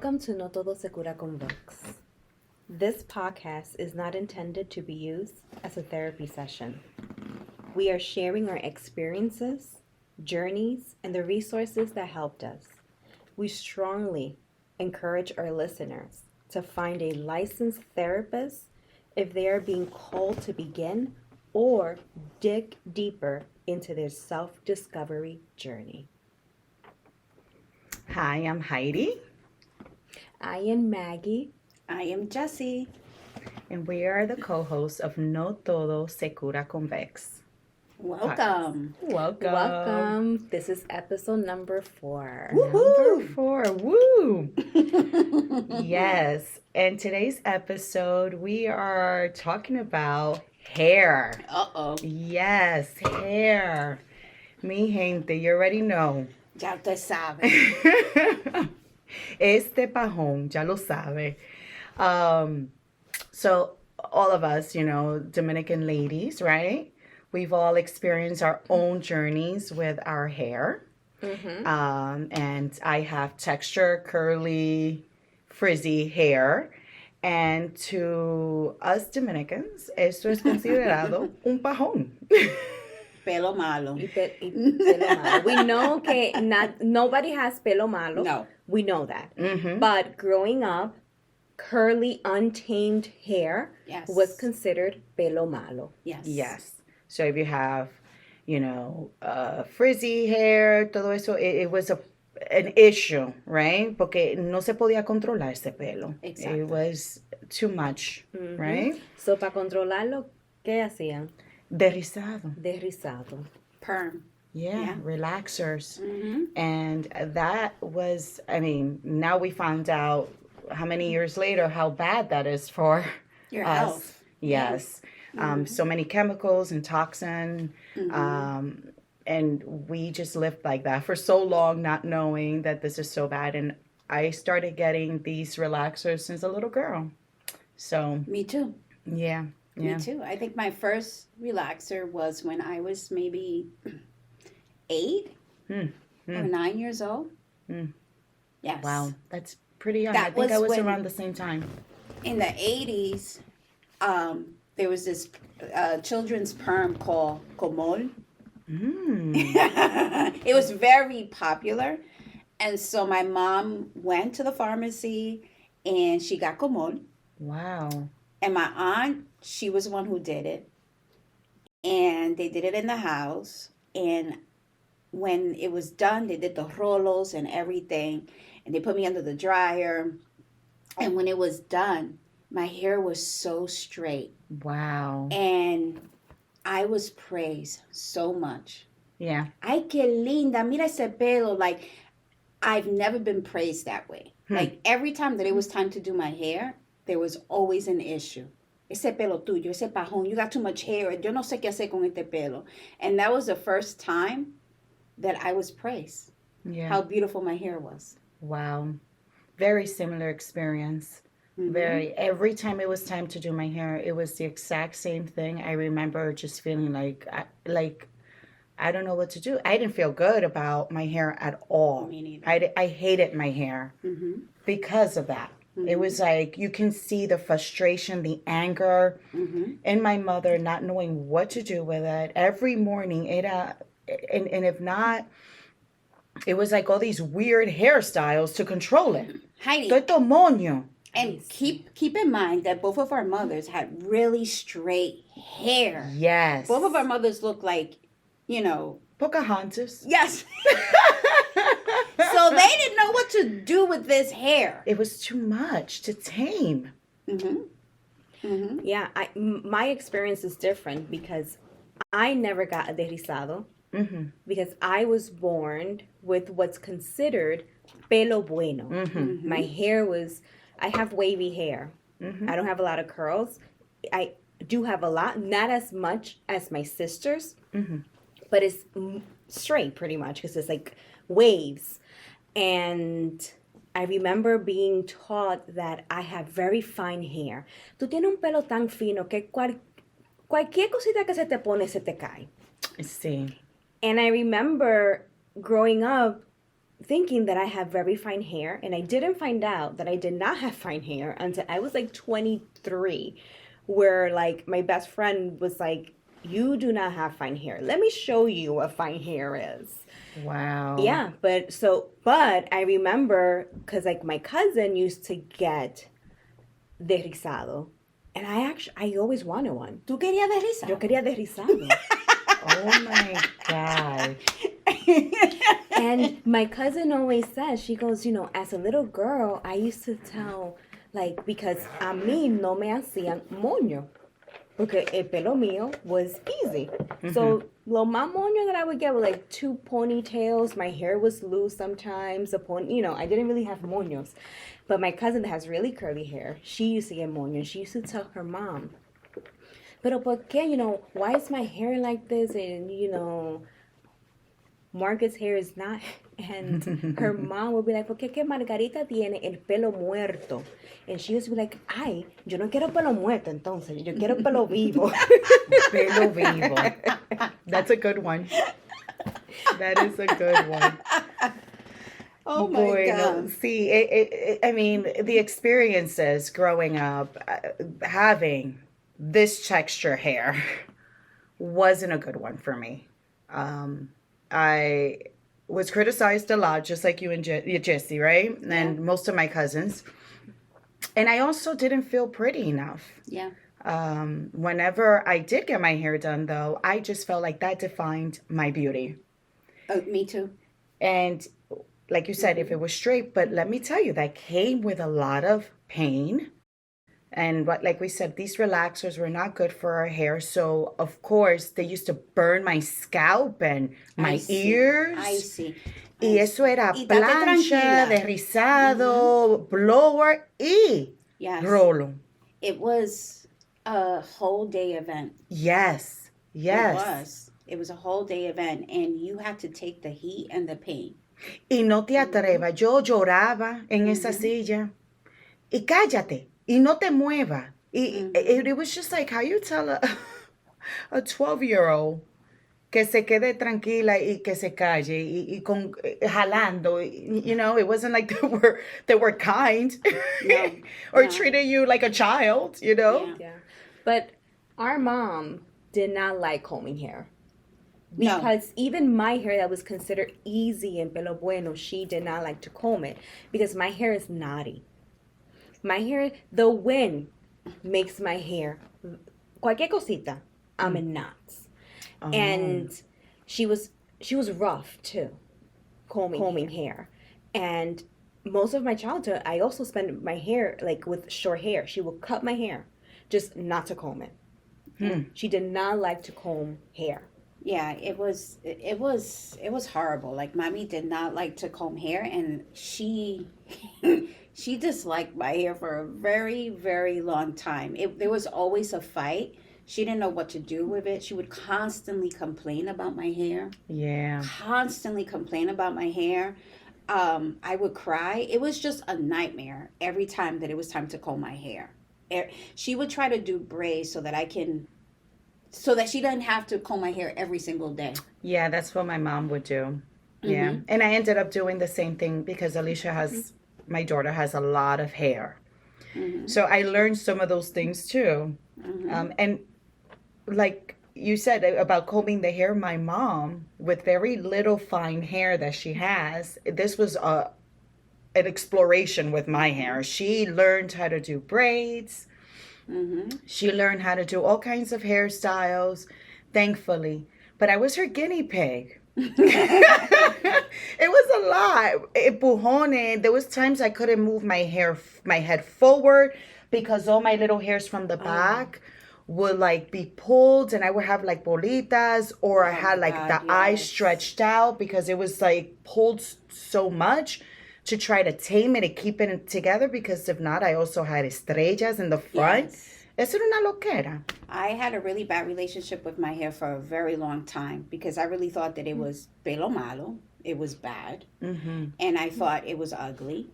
Welcome to No Todo Se Cura con Books. This podcast is not intended to be used as a therapy session. We are sharing our experiences, journeys, and the resources that helped us. We strongly encourage our listeners to find a licensed therapist if they are being called to begin or dig deeper into their self-discovery journey. Hi, I'm Heidi. I am Maggie. I am Jessie. And we are the co-hosts of No Todo Se Cura con Vex. Welcome. Welcome. This is episode number 4. Number 4. Woo! Yes. And today's episode, we are talking about hair. Uh-oh. Yes, hair. Mi gente, you already know. Ya usted sabe. Este pajón, ya lo sabe. So all of us, Dominican ladies, right? We've all experienced our own journeys with our hair. Mm-hmm. And I have texture, curly, frizzy hair. And to us Dominicans, esto es considerado un pajón. Pelo malo. Pelo malo. We know que nobody has pelo malo. No. We know that. Mm-hmm. But growing up, curly, untamed hair was considered pelo malo. Yes. Yes. So if you have, frizzy hair, todo eso, it was an issue, right? Porque no se podía controlar ese pelo. Exactly. It was too much, Mm-hmm. right? So, para controlarlo, ¿qué hacían? Derrizado. Derrizado. Perm. Yeah, relaxers. Mm-hmm. And that was, now we found out how many years later how bad that is for Your us. health. Yes. So many chemicals and toxin. Mm-hmm. And we just lived like that for so long, not knowing that this is so bad. And I started getting these relaxers since a little girl. So, Me too. yeah. Me too. I think my first relaxer was when I was maybe 8 or 9 years old. Mm. Yes. Wow. That's pretty young. That I think I was was when- around the same time. In the 80s, there was this children's perm called Comol. It was very popular. And so my mom went to the pharmacy and she got Comol. Wow. And my aunt, she was the one who did it. And they did it in the house. And when it was done, they did the Rolos and everything. And they put me under the dryer. And when it was done, my hair was so straight. Wow. And I was praised so much. Yeah. Ay, qué linda, mira ese pelo. Like, I've never been praised that way. Like, every time that it was time to do my hair, there was always an issue. Ese pelo tuyo, ese pajón, you got too much hair. Yo no sé qué hacer con este pelo. And that was the first time that I was praised. Yeah. How beautiful my hair was. Wow. Very similar experience. Mm-hmm. Every time it was time to do my hair, it was the exact same thing. I remember just feeling like I don't know what to do. I didn't feel good about my hair at all. Me neither. I hated my hair Mm-hmm. because of that. It was like you can see the frustration, the anger in my mother not knowing what to do with it. Every morning, and if not, it was like all these weird hairstyles to control it. Heidi, Todo moño. and keep in mind that both of our mothers had really straight hair. Yes. Both of our mothers looked like, Pocahontas. Yes. So they didn't know what to do with this hair. It was too much to tame. Mm-hmm. Mm-hmm. Yeah, my experience is different because I never got a derrizado because I was born with what's considered pelo bueno. My hair I have wavy hair. I don't have a lot of curls. I do have a lot, not as much as my sisters, but it's straight pretty much because it's like waves. And I remember being taught that I have very fine hair. Tú tienes un pelo tan fino que cualquier cosita que se te pone se te cae. Sí. And I remember growing up, thinking that I have very fine hair, and I didn't find out that I did not have fine hair until I was like 23, where like my best friend was like, "You do not have fine hair. Let me show you what fine hair is." Wow. Yeah, but I remember because like my cousin used to get derizado, and I always wanted one. ¿Tú querías de risa? Yo quería derizado. Oh my God. And my cousin always says, she goes, as a little girl, I used to tell, like, because a mí no me hacían moño. Porque el pelo mío was easy. So, lo más moño that I would get were like 2 ponytails. My hair was loose sometimes. I didn't really have moños. But my cousin that has really curly hair, she used to get moño. She used to tell her mom, pero por qué, why is my hair like this? And, Margaret's hair is not. And her mom would be like, ¿por qué que Margarita tiene el pelo muerto? And she used to be like, ay, yo no quiero pelo muerto entonces, yo quiero pelo vivo. Pelo vivo. That's a good one. That is a good one. Oh my God. See, I mean, the experiences growing up, having this texture hair wasn't a good one for me. I was criticized a lot, just like you and Jesse, right? Yeah. And most of my cousins. And I also didn't feel pretty enough. Yeah. Whenever I did get my hair done, though, I just felt like that defined my beauty. Oh, me too. And like you said, if it was straight, but let me tell you, that came with a lot of pain. And like we said, these relaxers were not good for our hair. So, of course, they used to burn my scalp and my ears. I see. Y eso era Y date plancha, tranquila. deslizado, blower y Yes. rolo. It was a whole day event. Yes. It was a whole day event, and you had to take the heat and the pain. Y no te atrevas. Yo lloraba en esa silla. Y cállate. Y no te muevas. Y it was just like how you tell a 12-year-old que se quede tranquila y que se calle y con jalando. It wasn't like they were kind No, or no. treated you like a child, Yeah. Yeah. But our mom did not like combing hair. No. Because even my hair that was considered easy and pelo bueno, she did not like to comb it because my hair is knotty. My hair, the wind makes my hair, cualquier cosita, I'm in knots. Oh. And she was rough too, combing hair. And most of my childhood, I also spent my hair like with short hair. She would cut my hair, just not to comb it. She did not like to comb hair. Yeah, it was horrible. Like, mommy did not like to comb hair, and she she disliked my hair for a very, very long time. There was always a fight. She didn't know what to do with it. She would constantly complain about my hair. Yeah. Constantly complain about my hair. I would cry. It was just a nightmare every time that it was time to comb my hair. She would try to do braids so that she doesn't have to comb my hair every single day. Yeah, that's what my mom would do. Yeah. And I ended up doing the same thing because my daughter has a lot of hair. So I learned some of those things too. And like you said about combing the hair, my mom, with very little fine hair that she has, this was an exploration with my hair. She learned how to do braids. She learned how to do all kinds of hairstyles, thankfully. But I was her guinea pig. It was a lot. Empujones. There was times I couldn't move my head forward because all my little hairs from the back would like be pulled, and I would have like bolitas, or I had like the eyes stretched out because it was like pulled so much to try to tame it and keep it together, because if not, I also had estrellas in the front. Yes. Eso era una loquera. I had a really bad relationship with my hair for a very long time because I really thought that it was pelo malo. It was bad. And I thought it was ugly.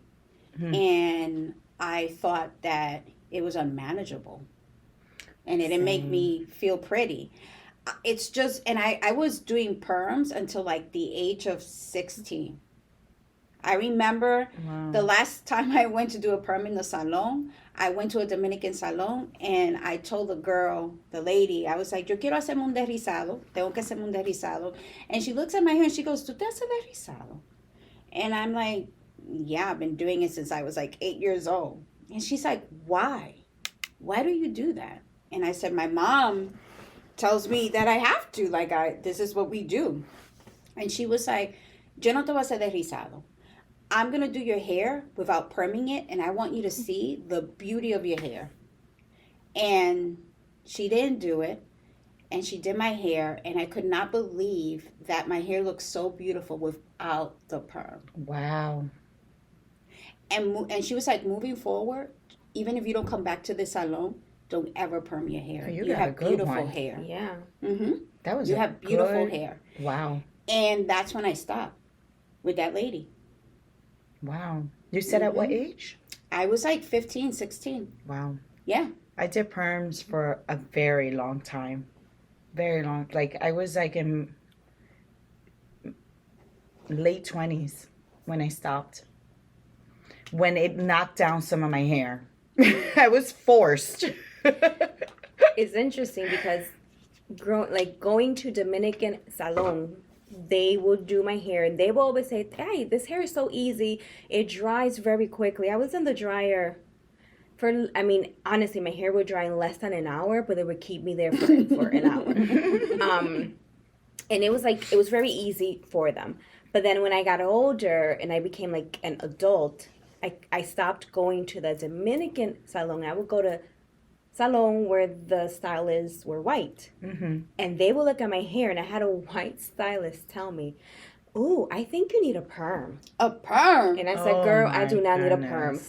And I thought that it was unmanageable. And it didn't make me feel pretty. It's just, and I was doing perms until like the age of 16. I remember Wow. the last time I went to do a perm in the salon, I went to a Dominican salon and I told the girl, the lady, I was like, yo quiero hacerme un derrizado. Tengo que hacerme un derrizado. And she looks at my hair and she goes, ¿tú te haces derrizado? And I'm like, yeah, I've been doing it since I was like 8 years old. And she's like, why? Why do you do that? And I said, my mom tells me that I have to. Like, this is what we do. And she was like, yo no te voy a hacer derrizado. I'm going to do your hair without perming it, and I want you to see the beauty of your hair. And she didn't do it, and she did my hair, and I could not believe that my hair looked so beautiful without the perm. Wow. And she was like, moving forward, even if you don't come back to the salon, don't ever perm your hair. Oh, you you got a have good beautiful one. hair. Yeah. Mm-hmm. That was You a have beautiful good- hair. Wow. And that's when I stopped with that lady. Wow. You said at what age? I was like 15, 16. Wow. Yeah. I did perms for a very long time. Very long. Like I was like in late 20s when I stopped. When it knocked down some of my hair. I was forced. It's interesting because going to Dominican Salon, they will do my hair and they will always say, hey, this hair is so easy. It dries very quickly. I was in the dryer honestly, my hair would dry in less than an hour, but they would keep me there for an hour. And it was very easy for them. But then when I got older and I became like an adult, I stopped going to the Dominican Salon. I would go to salon where the stylists were white. Mm-hmm. And they would look at my hair, and I had a white stylist tell me, ooh, I think you need a perm. A perm? And I said, Oh girl, I my do not need a perm.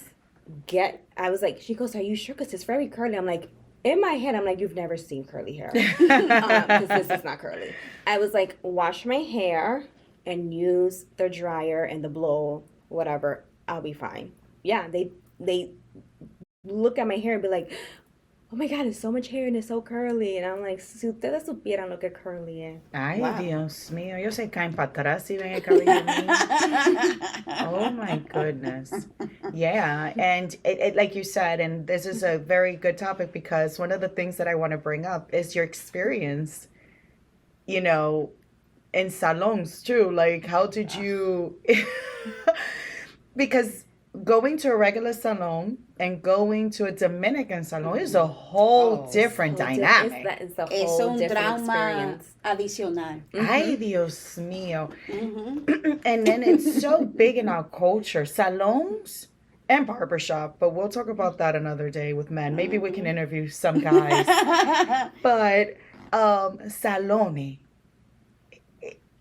goodness. I was like, she goes, are you sure? Because it's very curly. I'm like, in my head, I'm like, you've never seen curly hair. Because this is not curly. I was like, wash my hair and use the dryer and the blow, whatever. I'll be fine. Yeah, they look at my hair and be like, oh my God, it's so much hair and it's so curly. And I'm like, si ustedes supieran lo que curly es. Ay, Wow. Dios mío. Ellos se caen para atrás y ven el cabello mío. Oh, my goodness. Yeah. And it, like you said, and this is a very good topic because one of the things that I want to bring up is your experience, in salons too. Like, how did you... Because going to a regular salon and going to a Dominican salon is a whole different dynamic. It's a Es whole un different drama experience. adicional. Ay, Dios mío. Mm-hmm. And then it's so big in our culture. Salons and barbershop, but we'll talk about that another day with men. Maybe we can interview some guys. But salone.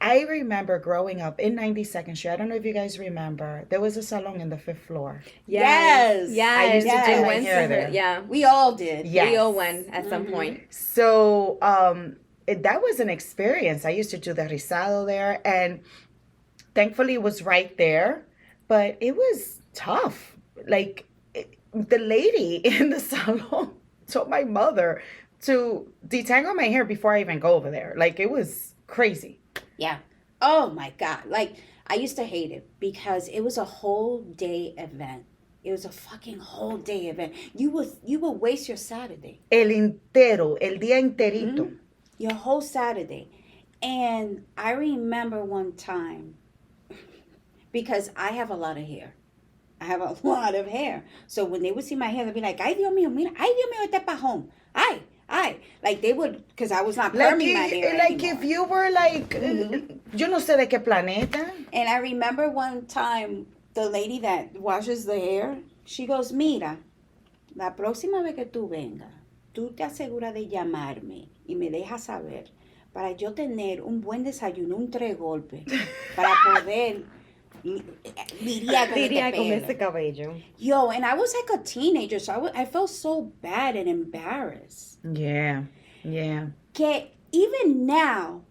I remember growing up in 92nd Street. I don't know if you guys remember. There was a salon in the 5th floor. Yes. Yes. I used to do I my went hair to there. her. Yeah. We all did. Yes. We all went at some point. So that was an experience. I used to do the rizado there, and thankfully it was right there, but it was tough. Like the lady in the salon told my mother to detangle my hair before I even go over there. Like it was crazy. Yeah. Oh my God. Like, I used to hate it because it was a whole day event. It was a fucking whole day event. You would waste your Saturday. El entero, el día enterito. Your whole Saturday. And I remember one time, because I have a lot of hair. I have a lot of hair. So when they would see my hair, they'd be like, ay, Dios mío, mira, ay, Dios mío, este pajón. Ay. Like they would, because I was not perming my hair like anymore. if you were like, yo no sé de qué planeta. And I remember one time, the lady that washes the hair, she goes, mira, la próxima vez que tú vengas, tú te aseguras de llamarme y me dejas saber para yo tener un buen desayuno, un 3 golpes, para poder lidiar con Lidia este con pelo. este cabello. Yo, and I was like a teenager, so I felt so bad and embarrassed. Yeah. Que even now,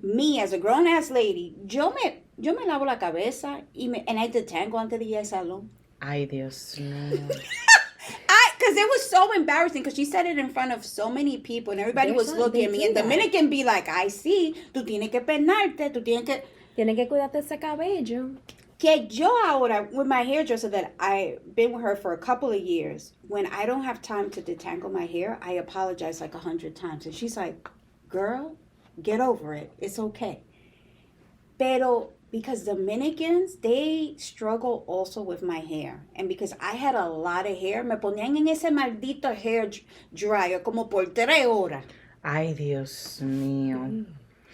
me as a grown ass lady, yo me lavo la cabeza and I detangle antes de ir al salón. Ay, Dios mío. Because it was so embarrassing because she said it in front of so many people and everybody was looking at me. And Dominican be like, I see, tú tienes que peinarte, tú tienes que... Tienes que cuidarte ese cabello. Que yo ahora, with my hairdresser that I've been with her for a couple of years, when I don't have time to detangle my hair, I apologize like 100 times. And she's like, girl, get over it. It's okay. Pero because Dominicans, they struggle also with my hair. And because I had a lot of hair, me ponían en ese maldito hair dryer como por 3 horas. Ay, Dios mío.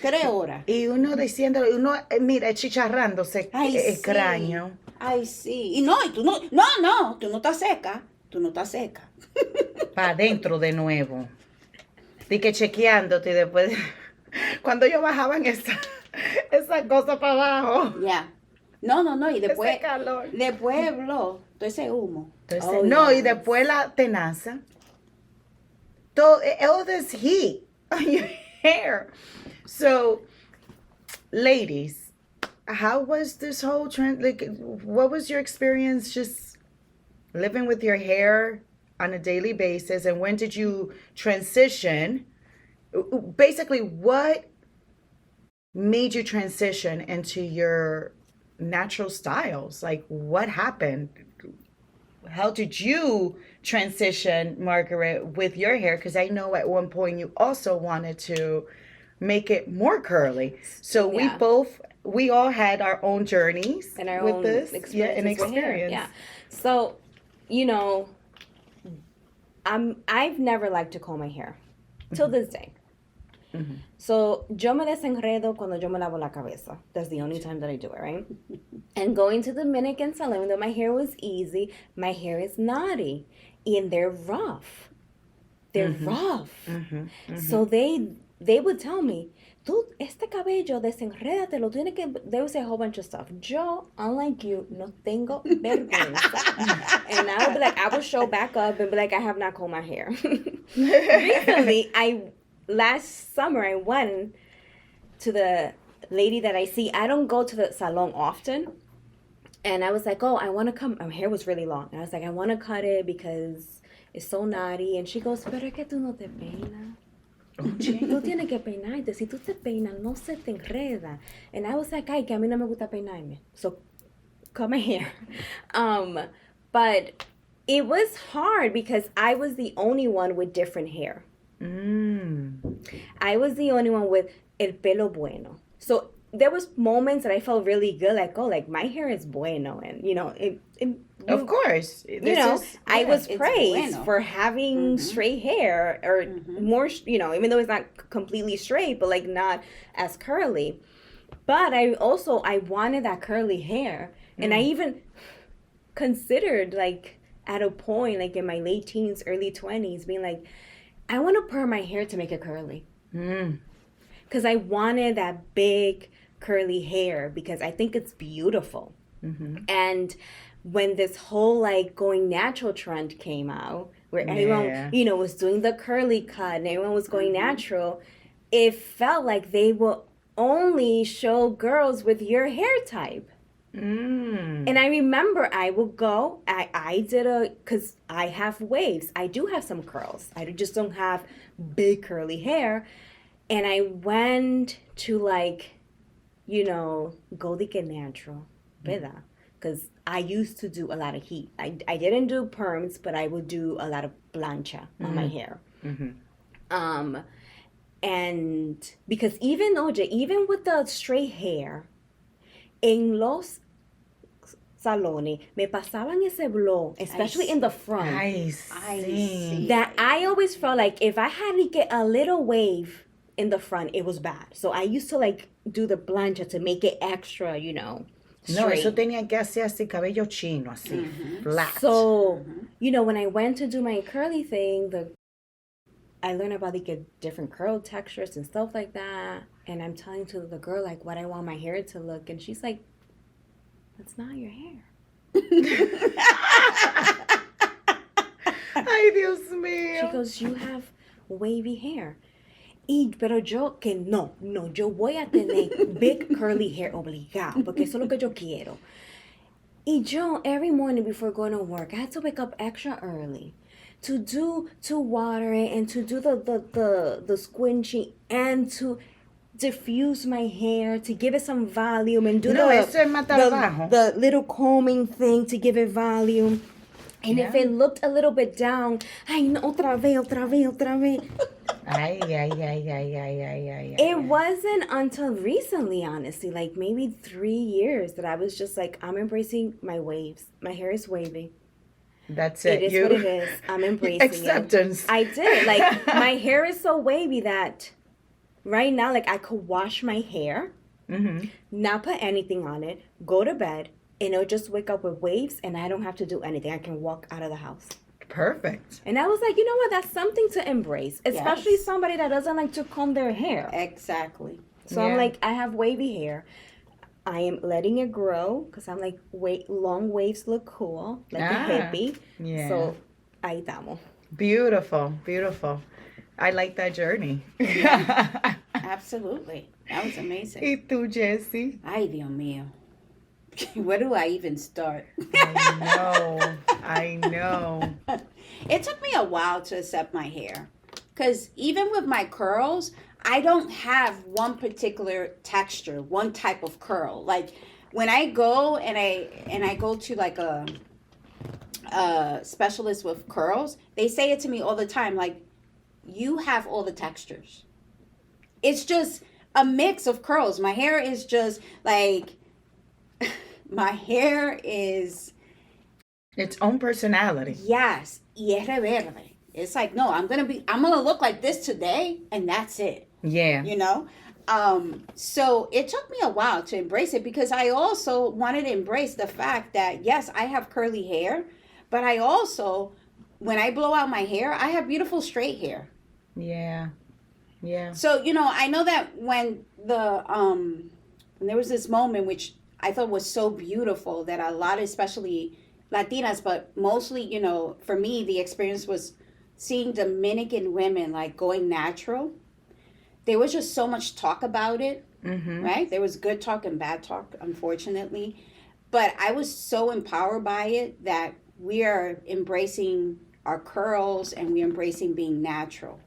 3 horas. Y uno diciendo, mira, chicharrándose Ay, el sí. cráneo. Ay, sí. Y no, tú no estás seca. Tú no estás seca. Para adentro de nuevo. Y que chequeándote y después, cuando ellos bajaban esa cosa para abajo. Ya. No. Y después, Ese calor. después habló todo ese humo. Entonces, Oh, no, y yes. después la tenaza. Todo, all this heat on your hair. So, ladies, how was this whole trend? Like, what was your experience just living with your hair on a daily basis? And when did you transition? Basically, what made you transition into your natural styles? Like, what happened? How did you transition, Margaret, with your hair? Because I know at one point you also wanted to make it more curly. So Yeah. we all had our own journeys And our with own this. experiences and with hair. experience. Yeah. So, you know, I've never liked to comb my hair till this day. Mhm. So, yo me desenredo cuando yo me lavo la cabeza. That's the only time that I do it, right? And going to the Dominican Salon, though my hair was easy, my hair is knotty. And they're rough. They're rough. So they would tell me, tú, este cabello, desenrédatelo, tienes que, they would say a whole bunch of stuff. Yo, unlike you, no tengo vergüenza. And I would be like, I would show back up and be like, I have not combed my hair. Recently, last summer, I went to the lady that I see. I don't go to the salon often. And I was like, oh, I want to come. My hair was really long. And I was like, I want to cut it because it's so knotty. And she goes, pero es que tú no te peinas. Tú tienes que peinarte. Si tú te peinas, no se te enreda. And I was like, ay, que a mí no me gusta peinarme. So, cut my hair. But it was hard because I was the only one with different hair. I was the only one with el pelo bueno. So there was moments that I felt really good, like, oh, like my hair is bueno. And, you know, Of course. I was it's praised bueno. for having straight hair or more, you know, even though it's not completely straight, but like not as curly. But I wanted that curly hair. And I even considered, like, at a point, like in my late teens, early 20s, being like, I want to perm my hair to make it curly. Because I wanted that big curly hair because I think it's beautiful. And when this whole like going natural trend came out, where everyone, you know, was doing the curly cut and everyone was going natural, it felt like they will only show girls with your hair type. And I remember I would go, I did because I have waves. I do have some curls. I just don't have big curly hair. And I went to like, you know, go de que natural, ¿verdad? Because I used to do a lot of heat. I didn't do perms, but I would do a lot of plancha on my hair. And because even with the straight hair, en los salones, me pasaban ese blow, especially in the front. I see. That I always felt like if I had to get a little wave in the front, it was bad. So I used to like do the plancha to make it extra, you know, straight. No, eso tenía que hacer así, cabello chino, así, flat. So, you know, when I went to do my curly thing, I learned about the different curl textures and stuff like that. And I'm telling to the girl, like, what I want my hair to look. And she's like, that's not your hair. Ay, Dios mío. She goes, you have wavy hair. Pero yo que no, yo voy a tener big curly hair obligado, porque eso es lo que yo quiero. Y yo, every morning before going to work, I had to wake up extra early to water it and to do the squinching and to diffuse my hair to give it some volume and do No, eso es más trabajo. the little combing thing to give it volume. And if it looked a little bit down, ay, no, otra vez. Ay, ay, ay, ay, ay, ay, ay. It wasn't until recently, honestly, like maybe 3 years that I was just like, I'm embracing my waves. My hair is wavy. That's it. It is what it is. I'm embracing Acceptance. it. I did. Like, my hair is so wavy that right now, like, I could wash my hair, not put anything on it, go to bed, and it'll just wake up with waves, and I don't have to do anything. I can walk out of the house. Perfect. And I was like, you know what? That's something to embrace, especially somebody that doesn't like to comb their hair. Exactly. So I'm like, I have wavy hair. I am letting it grow because I'm like, long waves look cool, like a hippie. Yeah. So, ahí estamos. Beautiful, beautiful. I like that journey. Absolutely. That was amazing. ¿Y tú, Jessie? Ay, Dios mío. Where do I even start? I know. It took me a while to accept my hair. Because even with my curls, I don't have one particular texture, one type of curl. Like when I go and I go to like a specialist with curls, they say it to me all the time, like, you have all the textures. It's just a mix of curls. My hair is just like, my hair is its own personality. Yes, y es reverde. It's like, no, I'm gonna look like this today, and that's it. Yeah. You know? So it took me a while to embrace it because I also wanted to embrace the fact that, yes, I have curly hair, but I also, when I blow out my hair, I have beautiful straight hair. Yeah. Yeah. So, you know, I know that when when there was this moment which I thought was so beautiful that a lot, especially Latinas, but mostly, you know, for me, the experience was seeing Dominican women like going natural. There was just so much talk about it, right? There was good talk and bad talk, unfortunately. But I was so empowered by it that we are embracing our curls and we're embracing being natural.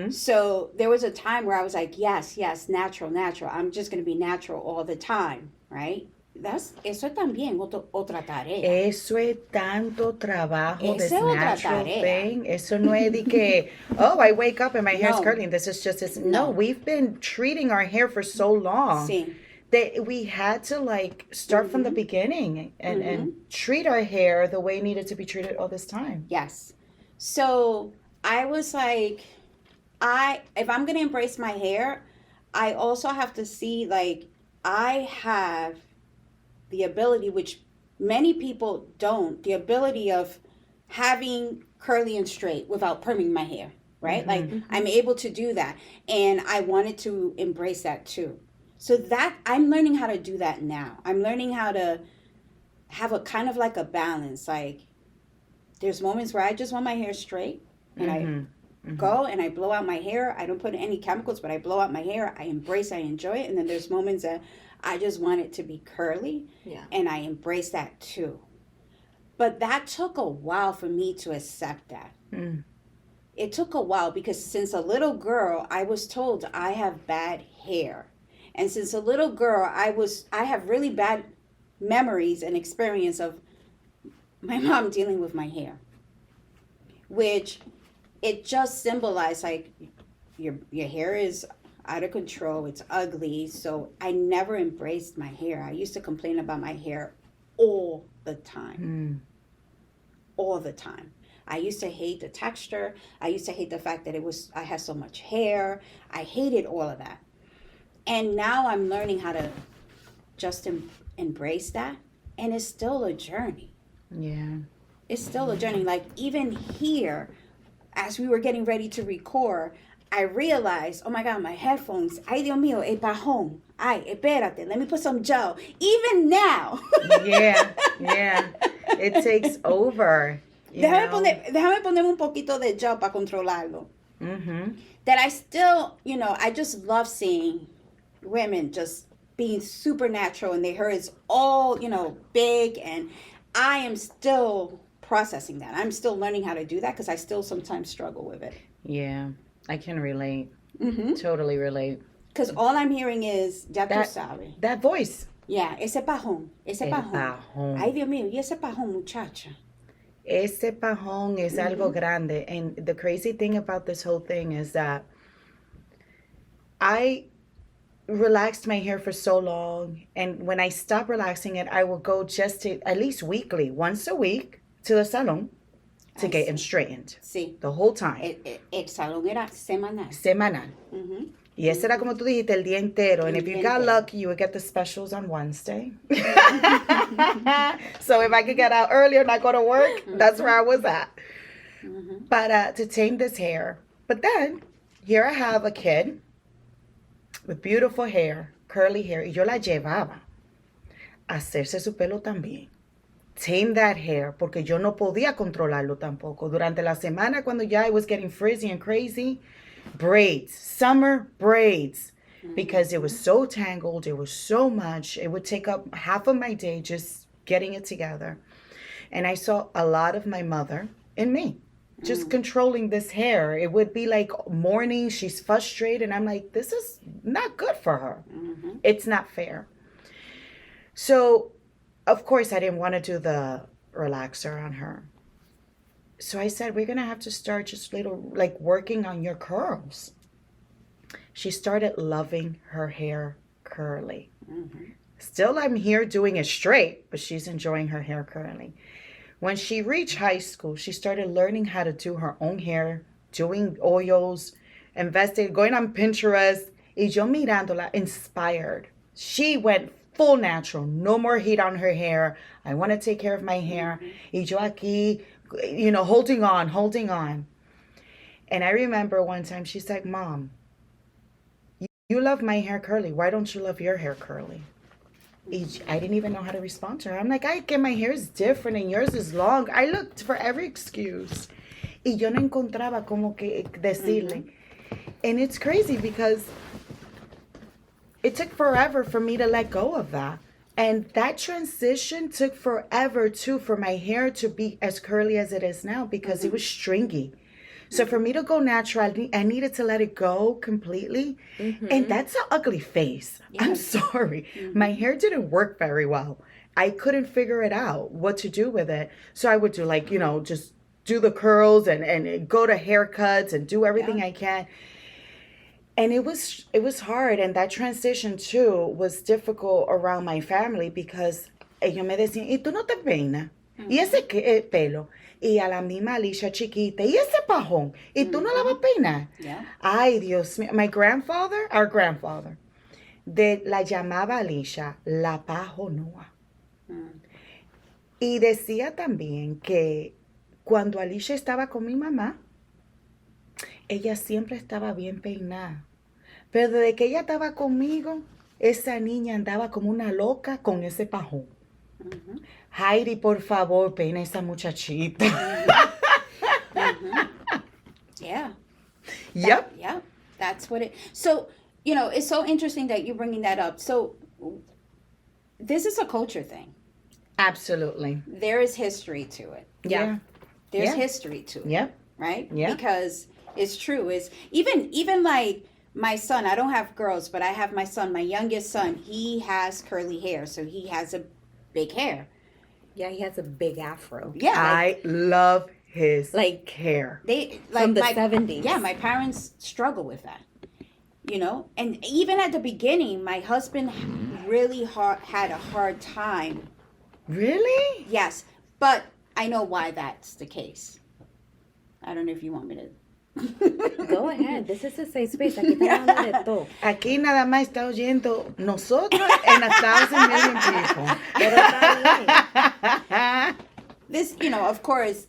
So there was a time where I was like, yes, natural. I'm just going to be natural all the time, right? Eso es también otra tarea. Eso es tanto trabajo, this Esa es otra natural tarea. thing. Eso no es de que, oh, I wake up and my hair's No. curling. This is just, No. no, we've been treating our hair for so long. Sí. That we had to like start from the beginning and treat our hair the way it needed to be treated all this time. Yes. So I was like, if I'm going to embrace my hair, I also have to see like I have the ability, which many people don't, the ability of having curly and straight without perming my hair, right? Like I'm able to do that. And I wanted to embrace that too. So that I'm learning how to do that now. I'm learning how to have a kind of like a balance. Like there's moments where I just want my hair straight and I go and I blow out my hair. I don't put any chemicals, but I blow out my hair. I embrace, I enjoy it. And then there's moments that I just want it to be curly. Yeah. And I embrace that too. But that took a while for me to accept that. It took a while because since a little girl, I was told I have bad hair. And since a little girl, I have really bad memories and experience of my mom dealing with my hair. Which it just symbolized like your hair is out of control, it's ugly. So I never embraced my hair. I used to complain about my hair all the time. All the time. I used to hate the texture. I used to hate the fact that I had so much hair. I hated all of that. And now I'm learning how to just embrace that. And it's still a journey. Yeah. It's still a journey. Like even here, as we were getting ready to record, I realized, oh my God, my headphones, ay Dios mío, el bajón. Ay, espérate, let me put some gel. Even now. Yeah. It takes over. Déjame poner un poquito de gel para controlarlo. That I still, I just love seeing women just being super natural and their hair is all, big, and I am still processing that. I'm still learning how to do that because I still sometimes struggle with it. Yeah, I can relate. Totally relate. Because all I'm hearing is, ya tú sabes. That voice. Yeah, ese pajón. El pajón. Ay, Dios mío, y ese pajón, muchacha. Ese pajón es algo grande. And the crazy thing about this whole thing is that I relaxed my hair for so long. And when I stopped relaxing it, I will go just to, at least weekly, once a week, to the salon to get them straightened. Sí. The whole time. El salón era semanal. Semanal. Y ese era como tú dijiste, el día entero. And if you got lucky, you would get the specials on Wednesday. So if I could get out earlier and not go to work, that's where I was at. But to tame this hair. But then, here I have a kid with beautiful hair, curly hair. Y yo la llevaba a hacerse su pelo también. Tame that hair, porque yo no podía controlarlo tampoco. Durante la semana, cuando ya I was getting frizzy and crazy, braids, summer braids, because it was so tangled, it was so much. It would take up half of my day just getting it together. And I saw a lot of my mother in me, just controlling this hair. It would be like morning, she's frustrated, and I'm like, this is not good for her. It's not fair. So, of course, I didn't want to do the relaxer on her. So I said, we're going to have to start just little, like working on your curls. She started loving her hair curly. Still, I'm here doing it straight, but she's enjoying her hair curly. When she reached high school, she started learning how to do her own hair, doing oils, investing, going on Pinterest. Y yo mirándola, inspired. She went full natural, no more heat on her hair. I want to take care of my hair. Y yo aquí, you know, holding on. And I remember one time she's like, Mom, you love my hair curly. Why don't you love your hair curly? I didn't even know how to respond to her. I'm like, I get my hair is different and yours is long. I looked for every excuse. Y yo no encontraba como que decirle. And it's crazy because it took forever for me to let go of that. And that transition took forever too for my hair to be as curly as it is now because it was stringy. So for me to go natural, I needed to let it go completely. And that's an ugly face. Yes. I'm sorry. My hair didn't work very well. I couldn't figure it out, what to do with it. So I would do like, you know, just do the curls and go to haircuts and do everything I can. And it was hard, and that transition too was difficult around my family because ellos me decían, ¿y tú no te peinas? ¿Y ese pelo? Y a la misma Alicia chiquita, ¿y ese pajón? ¿Y tú no la vas a peinar? Yeah. Ay, Dios mío. Our grandfather, la llamaba Alicia la pajonoa. Y decía también que cuando Alicia estaba con mi mamá, ella siempre estaba bien peinada. Pero desde que ella estaba conmigo, esa niña andaba como una loca con ese pajón. Heidi, por favor, peina esa muchachita. Yeah. Yep. Yeah. That's what it. So, you know, it's so interesting that you're bringing that up. So, this is a culture thing. Absolutely. There is history to it. Yeah. There's history to it. Yep. Right? Yeah. Because it's true. It's even like my son, I don't have girls, but I have my son, my youngest son, he has curly hair, so he has a big hair. Yeah, he has a big afro. Yeah. I love his like hair. They like from the 70s. Yeah, my parents struggle with that. You know? And even at the beginning, my husband really had a hard time. Really? Yes. But I know why that's the case. I don't know if you want me to. Go ahead. This is a safe space. Aquí estamos hablando de todo. Aquí nada más está oyendo nosotros and 1,000 million people. Pero está bien. This, you know, of course,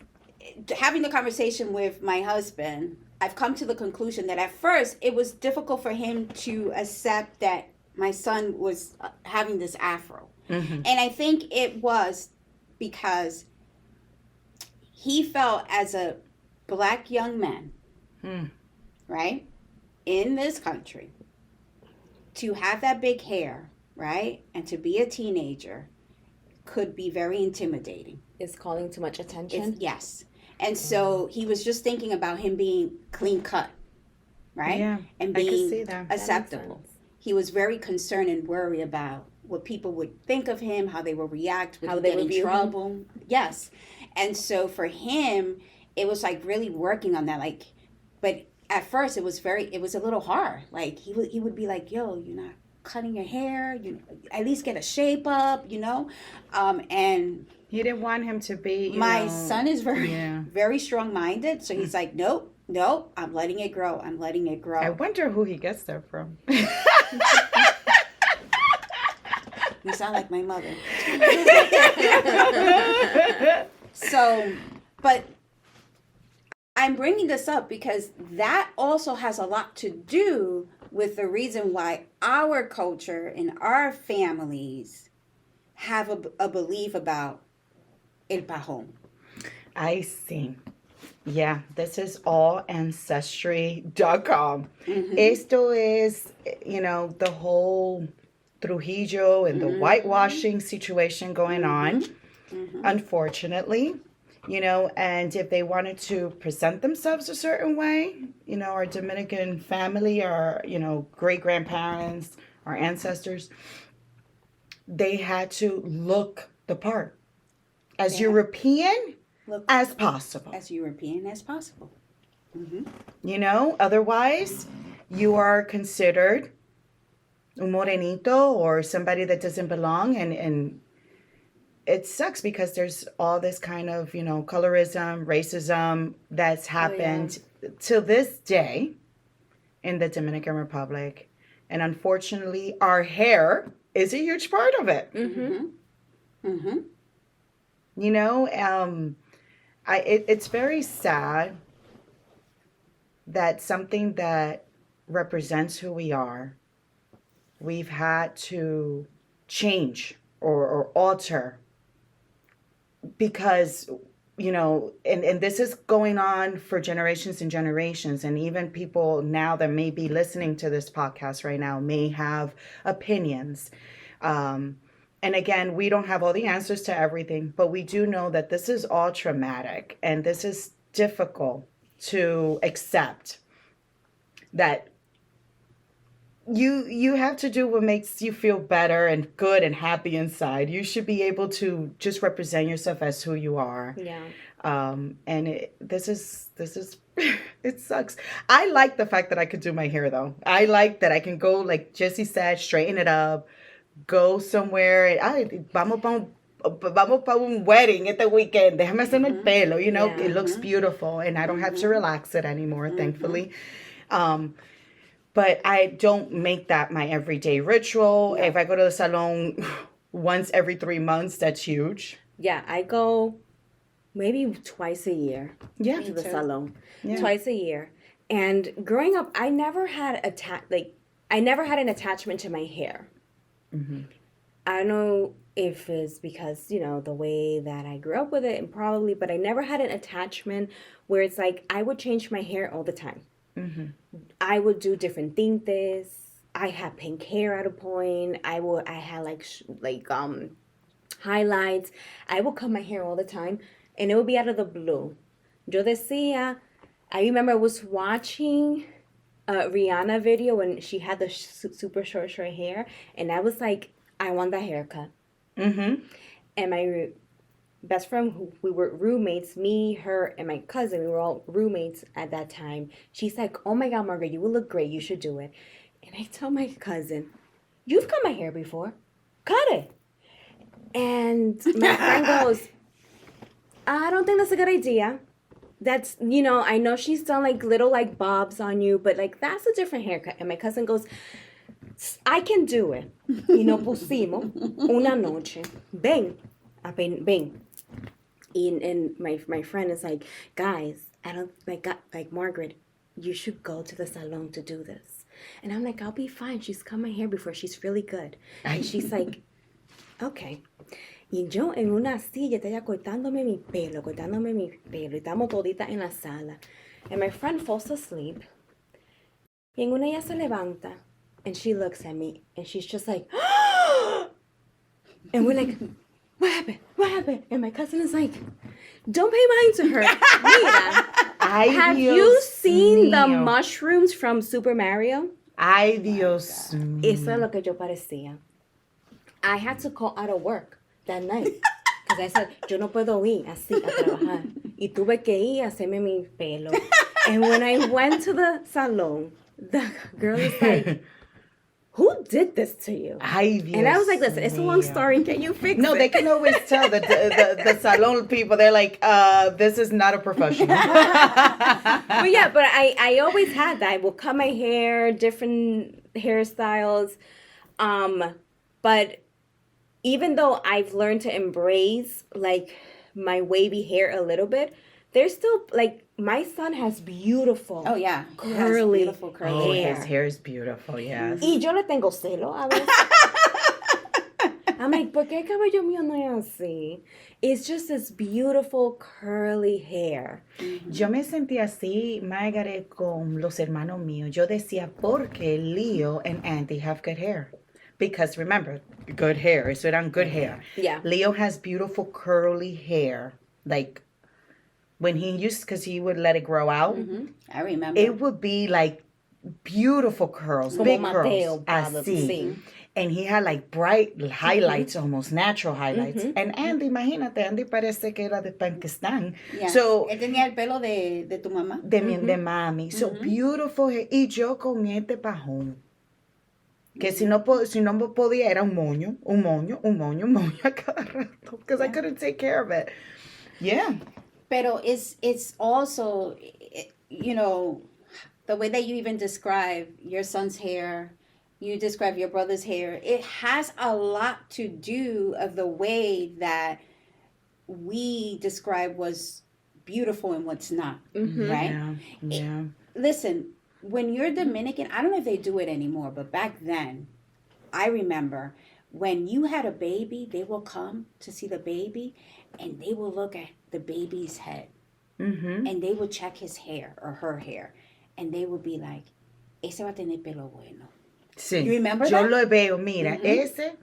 having the conversation with my husband, I've come to the conclusion that at first it was difficult for him to accept that my son was having this afro. And I think it was because he felt as a black young man, right, in this country, to have that big hair, right, and to be a teenager could be very intimidating. Is calling too much attention? Yes. And so he was just thinking about him being clean cut, right? Yeah, and I could being see that. acceptable. he was very concerned and worried about what people would think of him, how they would react, would How he they get in review him. trouble. Yes. And so for him, it was like really working on that. Like, but at first it was a little hard. Like he would be like, yo, you're not cutting your hair, you at least get a shape up, and He didn't want him to be, my son is yeah. very strong-minded, so he's like, nope, I'm letting it grow. I wonder who he gets that from. You sound like my mother. So, but I'm bringing this up because that also has a lot to do with the reason why our culture and our families have a belief about el pajón. I see. Yeah, this is all ancestry.com. Esto es, the whole Trujillo and the whitewashing situation going on, unfortunately, and if they wanted to present themselves a certain way, our Dominican family, our, great-grandparents, our ancestors, they had to look the part as European as possible. As European as possible. Otherwise you are considered un morenito or somebody that doesn't belong, and it sucks because there's all this kind of, colorism, racism that's happened till this day in the Dominican Republic. And unfortunately, our hair is a huge part of it. It's very sad that something that represents who we are, we've had to change or alter because, and this is going on for generations and generations. And even people now that may be listening to this podcast right now may have opinions. And again, we don't have all the answers to everything, but we do know that this is all traumatic and this is difficult to accept, that you have to do what makes you feel better and good and happy inside. You should be able to just represent yourself as who you are. Yeah. And this is it sucks. I like the fact that I could do my hair though. I like that I can go, like Jessie said, straighten it up, go somewhere. Vamos pa un wedding este weekend. Déjame hacerme el pelo. It looks beautiful, and I don't have to relax it anymore, thankfully. But I don't make that my everyday ritual. Yeah. If I go to the salon once every 3 months, that's huge. Yeah, I go maybe twice a year to the salon. Yeah. Twice a year. And growing up, I never had an attachment to my hair. I don't know if it's because, the way that I grew up with it, and probably, but I never had an attachment where it's like I would change my hair all the time. I would do different tintes. I had pink hair at a point. I had highlights. I would cut my hair all the time, and it would be out of the blue. Yo decía, I remember I was watching a Rihanna video when she had the super short hair, and I was like, I want that haircut. And my best friend, we were roommates, me, her, and my cousin, we were all roommates at that time. She's like, oh my God, Margaret, you will look great. You should do it. And I tell my cousin, you've cut my hair before. Cut it. And my friend goes, I don't think that's a good idea. That's, I know she's done little bobs on you, but that's a different haircut. And my cousin goes, I can do it. Y nos pusimos una noche. Ven. And my friend is like, guys, I don't Margaret, you should go to the salon to do this. And I'm like, I'll be fine. She's cut my hair before. She's really good. And she's like, okay. Y yo en una silla, estaba cortándome mi pelo. Y estamos toditas en la sala. And my friend falls asleep. Y en una ella se levanta. And she looks at me. And she's just like, and we're like, what happened? And my cousin is like, don't pay mind to her. Mira, have you seen the mushrooms from Super Mario? Ay, Dios mío. Eso es lo que yo parecía. I had to call out of work that night. Because I said, yo no puedo ir así a trabajar. Y tuve que ir a hacerme mi pelo. And when I went to the salon, the girl is like, who did this to you? Ay, Dios And I was like, listen, it's a long mío. story. Can you fix No, it? they can always tell the salon people. They're like, this is not a professional. But yeah, but I always had that. I will cut my hair, different hairstyles. But even though I've learned to embrace like my wavy hair a little bit, there's still like my son has beautiful. Oh yeah, he has Curly beautiful curly Oh, hair. his hair is beautiful, yes. Y yo le tengo celo a veces. I'm like, ¿por qué el cabello mío no es así? It's just this beautiful curly hair. Yo me sentí así, Margaret, con los hermanos míos. Yo decía, ¿por qué Leo and Andy have good hair? Because remember, good hair. Eso eran good hair. Yeah. Leo has beautiful curly hair. Like, when he used, because he would let it grow out, I remember. it would be like beautiful curls, Como big Mateo, curls, probably. así. Sí. And he had like bright highlights, almost natural highlights. And Andy, imagínate, Andy parece que era de Pakistán. Yeah. So, Él tenía el pelo de tu mamá. de mami. So beautiful hair. Y yo con este pajón. Que si no podía, era un moño a cada rato. Because I couldn't take care of it. Yeah. Pero it's also, you know, the way that you even describe your son's hair, you describe your brother's hair, it has a lot to do of the way that we describe what's beautiful and what's not, right? Yeah. Listen, when you're Dominican, I don't know if they do it anymore, but back then, I remember when you had a baby, they will come to see the baby and they will look at the baby's head and they will check his hair or her hair and they will be like, ese va a tener pelo bueno. Sí. You remember Yo that? lo veo, mira, ese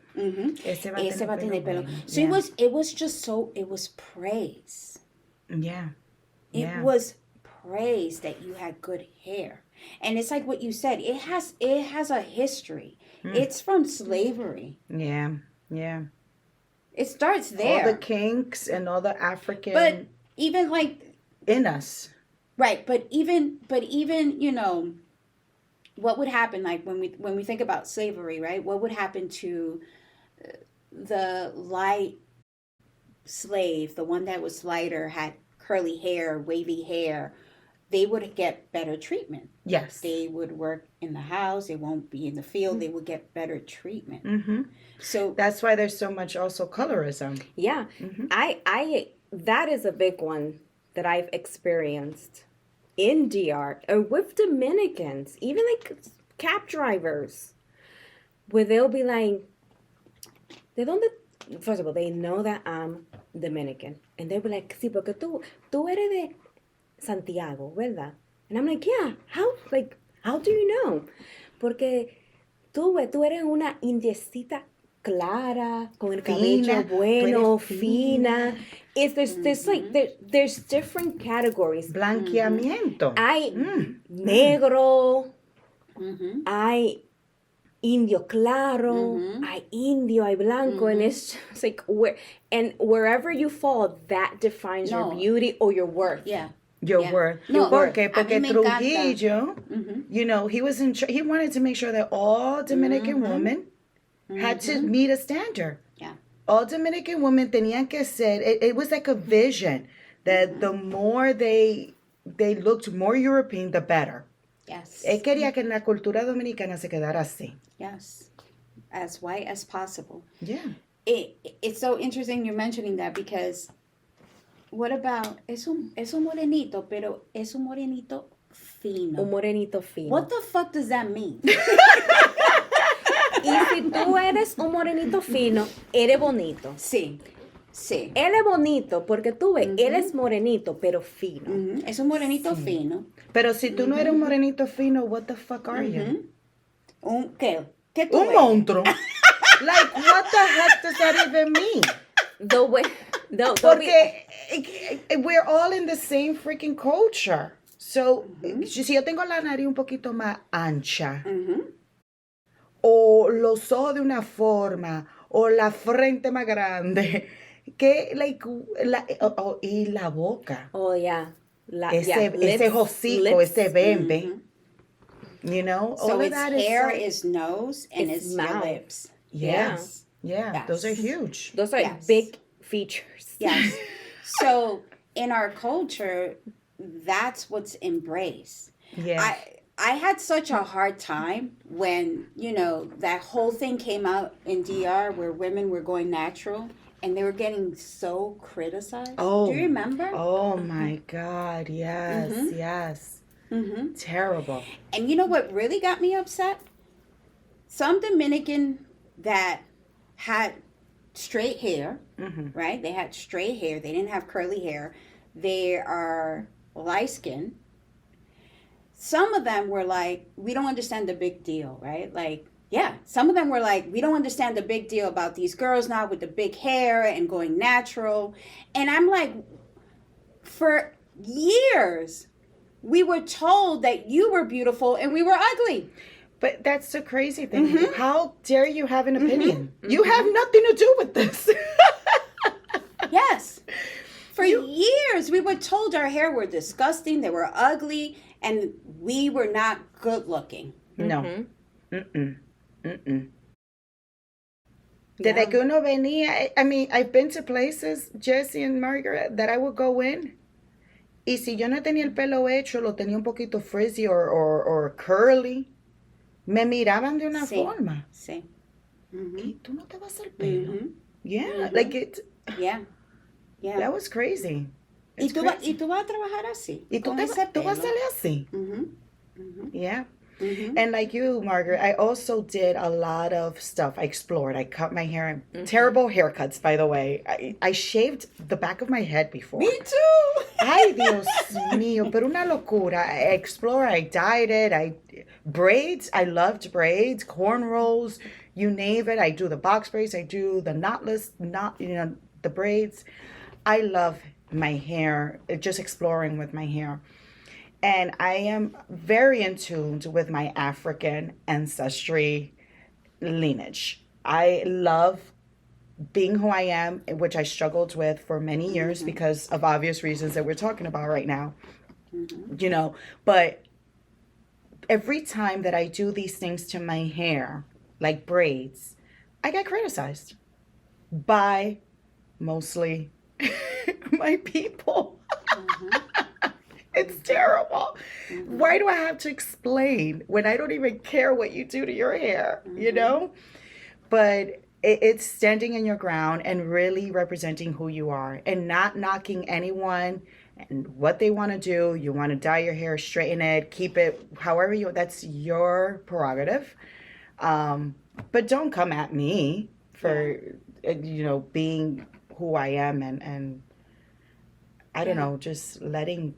Ese va a tener pelo. bueno. So it was just so, it was praise. Yeah. It was praise that you had good hair. And it's like what you said, it has a history. It's from slavery. Yeah. It starts there. All the kinks and all the African But even like in us. right, but even you know what would happen like when we think about slavery, right? What would happen to the light slave, the one that was lighter, had curly hair, wavy hair? They would get better treatment. Yes. They would work in the house. They won't be in the field. They would get better treatment. So That's why there's so much also colorism. Yeah. I that is a big one that I've experienced in DR or with Dominicans, even like cab drivers, where they'll be like, first of all, they know that I'm Dominican. And they'll be like, sí, porque tú eres de Santiago, ¿verdad? And I'm like, yeah, how do you know? Porque tú eres una indiecita clara, con el cabello bueno, fina. There's different categories. Blanqueamiento. Hay negro, hay indio claro, hay indio, hay blanco, and it's just like wherever you fall, that defines your beauty or your worth. yeah. Your worth. No, Porque a mí me Trujillo, you know, he wanted to make sure that all Dominican women had to meet a standard. Yeah. All Dominican women tenían que ser, it was like a vision that the more they looked more European, the better. Yes. Él quería que en la cultura dominicana se quedara así. Yes. As white as possible. Yeah. It's so interesting you're mentioning that because what about es un morenito, pero es un morenito fino. Un morenito fino. What the fuck does that mean? Y si tú eres un morenito fino, eres bonito. Sí. Sí. Él es bonito porque tú ves, él es morenito, pero fino. Es un morenito fino. Pero si tú no eres un morenito fino, what the fuck are you? ¿Qué? ¿Qué tú Un eres? monstruo. Like, what the heck does that even mean? The way, Porque we're all in the same freaking culture. So, si yo tengo la nariz un poquito más ancha, Mhm. o los ojos de una forma, o la frente más grande, que, like, y la boca, Oh yeah. ese Lips, hocico, ese bembe, Mhm. you know, So all of it's that hair, is so, is nose, and It's it's your mouth. lips. yes, yeah, those are Yes. huge. Those are Yes. big features. Yes. So in our culture, that's what's embraced. Yeah. I had such a hard time when, that whole thing came out in DR where women were going natural and they were getting so criticized. Oh. Do you remember? Oh my God, yes, Mhm. yes. Mm-hmm. Terrible. And you know what really got me upset? Some Dominican that had straight hair, Mm-hmm. right? They had straight hair. They didn't have curly hair. They are light skinned. Some of them were like, we don't understand the big deal, right? Like, yeah, some of them were like, we don't understand the big deal about these girls now with the big hair and going natural. And I'm like, for years, we were told that you were beautiful and we were ugly. But that's the crazy thing. Mhm. How dare you have an Mhm. opinion? You have nothing to do with this. Yes. For years, we were told our hair were disgusting, they were ugly, and we were not good looking. No. Mhm. Mm-mm. Mm-mm. Yeah. Desde que uno venía, I mean, I've been to places, Jesse and Margaret, that I would go in. Y si yo no tenía el pelo hecho, lo tenía un poquito frizzy or curly, me miraban de una Sí. forma. Sí. Mhm. ¿Y tú no te vas al pelo? Mhm. Yeah, Mhm. like it. Yeah. Yeah. That was crazy. Y It's tú, crazy. y tú vas a trabajar así. Y tú, con te, ese tú vas a pelo. salir así. Mhm. Mhm. Yeah. Mhm. And like you, Margaret, I also did a lot of stuff. I explored. I cut my hair. Mm-hmm. Terrible haircuts, by the way. I shaved the back of my head before. Me too. Ay, Dios mío, pero una locura. I explored. I dyed it. Braids. I loved braids, cornrows, you name it. I do the box braids. I do the knotless, the braids. I love my hair. Just exploring with my hair. And I am very in tune with my African ancestry lineage. I love being who I am, which I struggled with for many years because of obvious reasons that we're talking about right now. But every time that I do these things to my hair, like braids, I get criticized by mostly my people. It's terrible. Why do I have to explain when I don't even care what you do to your hair, But it's standing in your ground and really representing who you are and not knocking anyone and what they want to do. You want to dye your hair, straighten it, keep it however that's your prerogative. But don't come at me for, being who I am and I don't know, just letting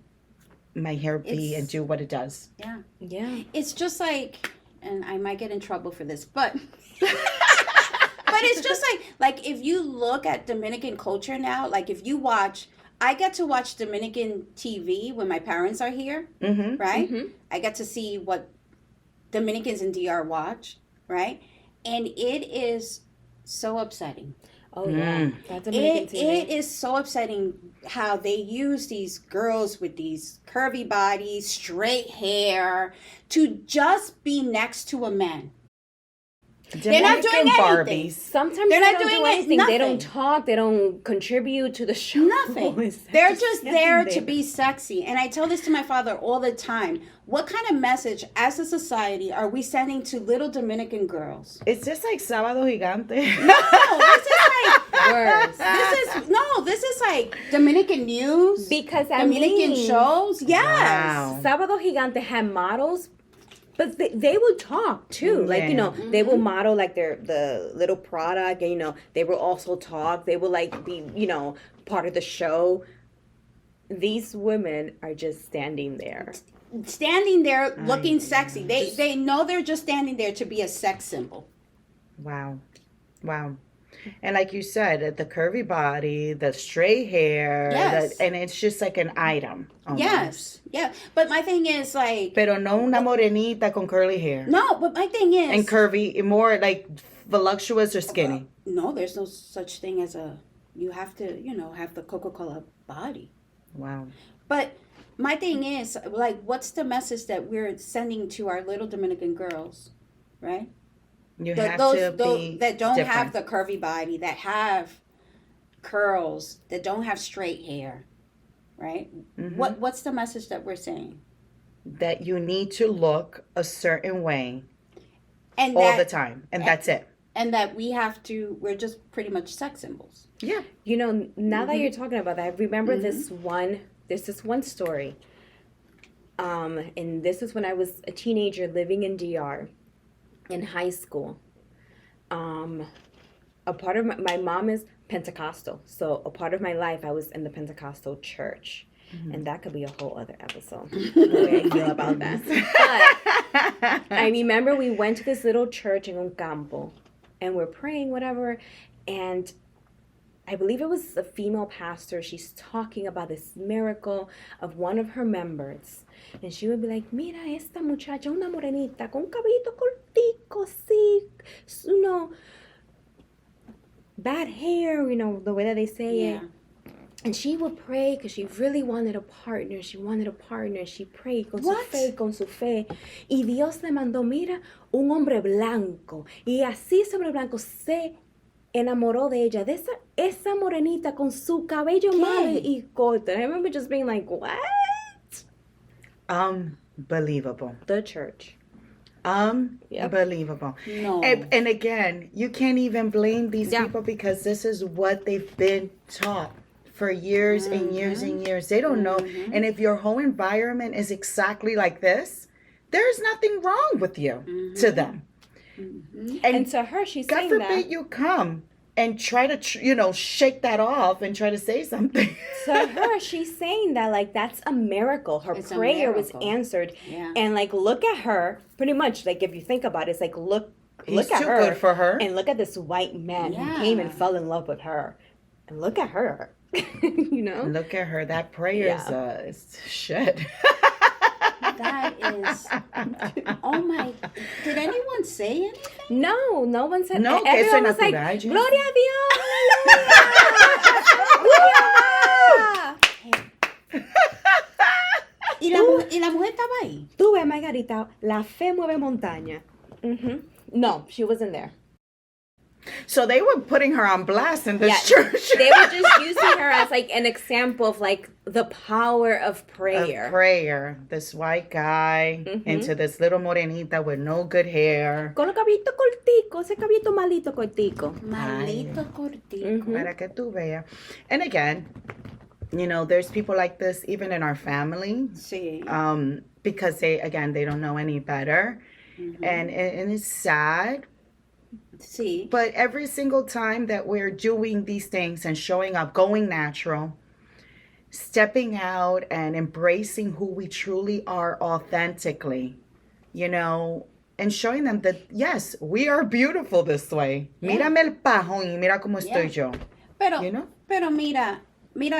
my hair be and do what it does. Yeah. Yeah. It's just like, and I might get in trouble for this, but but it's just like if you look at Dominican culture now, like if you watch, I get to watch Dominican TV when my parents are here, right? Mhm. I get to see what Dominicans in DR watch, right? And it is so upsetting. Oh yeah. That's Dominican It TV. is so upsetting how they use these girls with these curvy bodies, straight hair, to just be next to a man. They're not doing Dominican anything. Sometimes They're they not don't doing do anything. They nothing. don't talk. They don't contribute to the show. Nothing. They're just there to be sexy. And I tell this to my father all the time. What kind of message as a society are we sending to little Dominican girls? It's just like Sábado Gigante. No, this is like Worse. this is like Dominican news. Because I Dominican mean, shows. Yes. Wow. Sábado Gigante had models, but they would talk too. Like, they will model like the little product and, they will also talk. They will like be, part of the show. These women are just standing there. Standing there looking sexy. They know they're just standing there to be a sex symbol. Wow. And like you said, the curvy body, the straight hair, Yes. and it's just like an item. Almost. Yes. Yeah. But my thing is like. Pero no una morenita con curly hair. No, but my thing is. And curvy, more like voluptuous or skinny. No, there's no such thing as a. You have to, have the Coca-Cola body. Wow. But my thing is, like, what's the message that we're sending to our little Dominican girls, right? You That have to be that don't different. have the curvy body, that have curls, that don't have straight hair, right? Mhm. What's the message that we're saying? That you need to look a certain way And all that, the time, and that's it. And that we're just pretty much sex symbols. Yeah. Now that you're talking about that, I remember there's this one story. And this is when I was a teenager living in DR in high school. A part of my mom is Pentecostal. So a part of my life I was in the Pentecostal church. And that could be a whole other episode. The way I feel about that. But I remember we went to this little church in un campo. And we're praying, whatever. And I believe it was a female pastor. She's talking about this miracle of one of her members. And she would be like, mira, esta muchacha, una morenita, con cabellito cortico, sí, bad hair, the way that they say it. And she would pray because she really wanted a partner. She prayed con su fe. Y Dios le mandó, mira, un hombre blanco. Y así ese hombre blanco se enamoró de ella, de esa morenita con su cabello malo y corto. And I remember just being like, what? Unbelievable. The church. Unbelievable. No. And again, you can't even blame these people because this is what they've been taught for years and years and years. They don't know. And if your whole environment is exactly like this, there's nothing wrong with you to them. And to her, she's God saying forbid that. you come and try to, shake that off and try to say something. To her, she's saying that, like, that's a miracle. Her prayer was answered. Yeah. And, like, look at her. Pretty much, like, if you think about it, it's like, look He's at too her. good for her. And look at this white man who came and fell in love with her. And look at her. Look at her. That prayer is shit. That is. Oh my! Did anyone say anything? No one said. No, que everyone eso was like, natural, Jesus. Gloria a Dios, aleluya. ¿Y la mujer estaba ahí? Tú ves, Margarita, la fe mueve montaña. No, she wasn't there. So they were putting her on blast in this church. They were just using her as like an example of like the power of prayer. This white guy into this little morenita with no good hair. Con el cabellito cortico, ese cabellito malito cortico. Malito cortico. Para que tú veas. And again, there's people like this even in our family. Sí. Because they don't know any better. And it's sad. Sí. But every single time that we're doing these things and showing up, going natural, stepping out and embracing who we truly are authentically, and showing them that, yes, we are beautiful this way. Yeah. Mírame el pajón y mira cómo estoy yo. Pero mira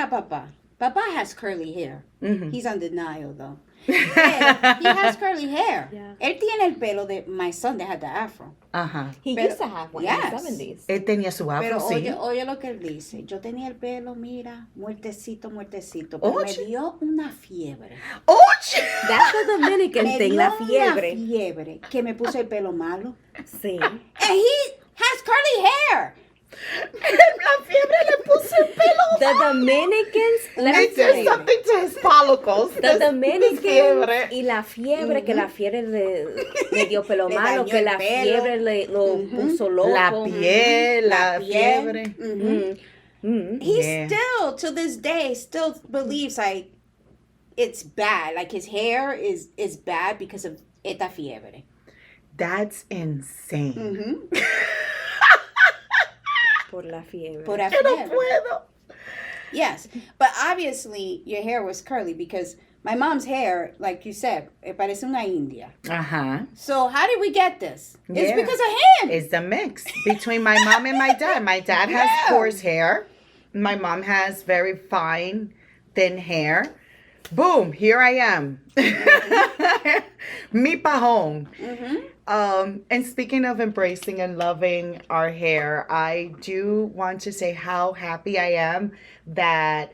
papá. Papa has curly hair. He's on denial though. He has curly hair. Yeah. Él tiene el pelo de my son that had the afro. Ajá. He used to have one in the 70s. Él tenía su afro, Pero sí. oye lo que él dice. Yo tenía el pelo, mira, muertecito. Pero me dio una fiebre. Oye. That's the Dominican Me thing, dio la fiebre. una fiebre que me puse el pelo malo. Sí. And he has curly hair. La fiebre le puso el pelo. The Dominicans, let me It tell did you. something to his follicles. The This Dominicans fiebre. y la fiebre, que la fiebre le dio pelo Le malo, dañó que el la pelo. fiebre lo puso loco. La piel, la fiebre. He still, to this day, still believes like it's bad. Like his hair is bad because of esta fiebre. That's insane. Por la fiebre. Por la Yo no fiebre. puedo. Yes, but obviously your hair was curly because my mom's hair, like you said, it parece una india. Uh-huh. So how did we get this? It's Yeah. because of him. It's the mix between my mom and my dad. My dad has coarse hair. My mom has very fine, thin hair. Boom, here I am. Mi pajon. And speaking of embracing and loving our hair, I do want to say how happy I am that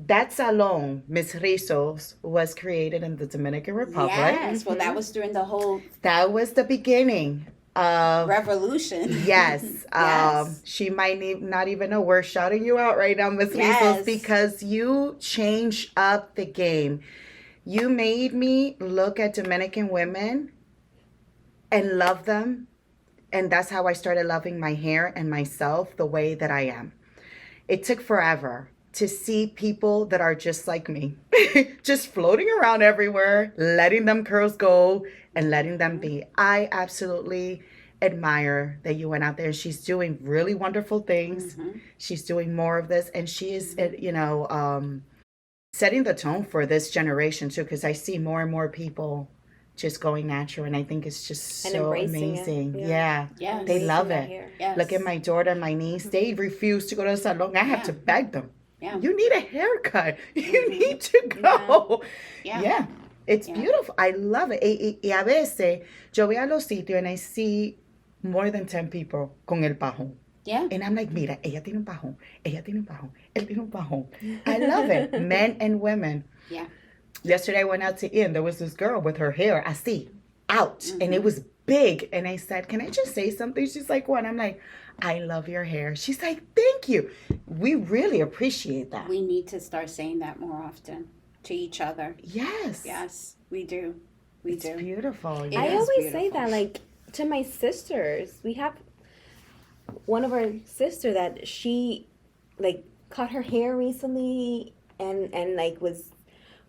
that salon, Miss Rizos, was created in the Dominican Republic. Yes, well, that was during the whole That was the beginning of revolution. Yes. Yes. She might not even know. We're shouting you out right now, Miss Yes. Rizos, because you changed up the game. You made me look at Dominican women and love them. And that's how I started loving my hair and myself the way that I am. It took forever to see people that are just like me, just floating around everywhere, letting them curls go and letting them be. I absolutely admire that you went out there. She's doing really wonderful things. She's doing more of this, and she is, setting the tone for this generation too, because I see more and more people just going natural, and I think it's just And so embracing it. amazing. Yeah. Yeah. They love Embracing it. that hair. Yes. Look at my daughter and my niece. They refuse to go to the salon. I have to beg them. Yeah. You need a haircut. You need to go. Yeah. It's beautiful. I love it. Y a veces, yo voy a los sitios and I see more than 10 people con el pajón. Yeah. And I'm like, mira, ella tiene un pajón. Ella tiene un pajón. Él tiene un pajón. I love it. Men and women. Yeah. Yesterday I went out to eat and there was this girl with her hair así, out. And it was big. And I said, can I just say something? She's like, what? I'm like, I love your hair. She's like, thank you. We really appreciate that. We need to start saying that more often to each other. Yes. Yes, we do. We It's do. beautiful. It I is always say beautiful. that, like, to my sisters. We have one of our sister that she, like, cut her hair recently and like, was